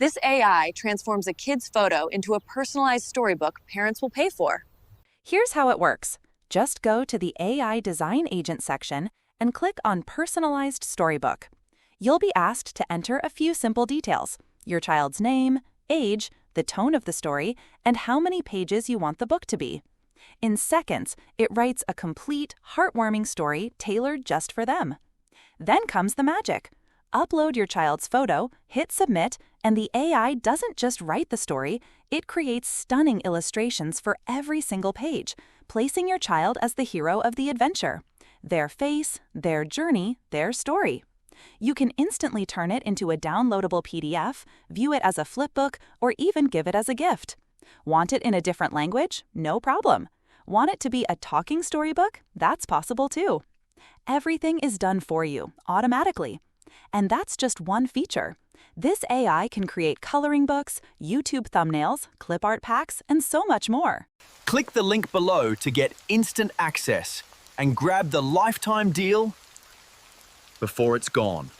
This AI transforms a kid's photo into a personalized storybook parents will pay for. Here's how it works. Just go to the AI Design Agent section and click on Personalized Storybook. You'll be asked to enter a few simple details: your child's name, age, the tone of the story, and how many pages you want the book to be. In seconds, it writes a complete, heartwarming story tailored just for them. Then comes the magic. Upload your child's photo, hit submit, and the AI doesn't just write the story, it creates stunning illustrations for every single page, placing your child as the hero of the adventure. Their face, their journey, their story. You can instantly turn it into a downloadable PDF, view it as a flipbook, or even give it as a gift. Want it in a different language? No problem. Want it to be a talking storybook? That's possible too. Everything is done for you, automatically. And that's just one feature. This AI can create coloring books, YouTube thumbnails, clip art packs, and so much more. Click the link below to get instant access and grab the lifetime deal before it's gone.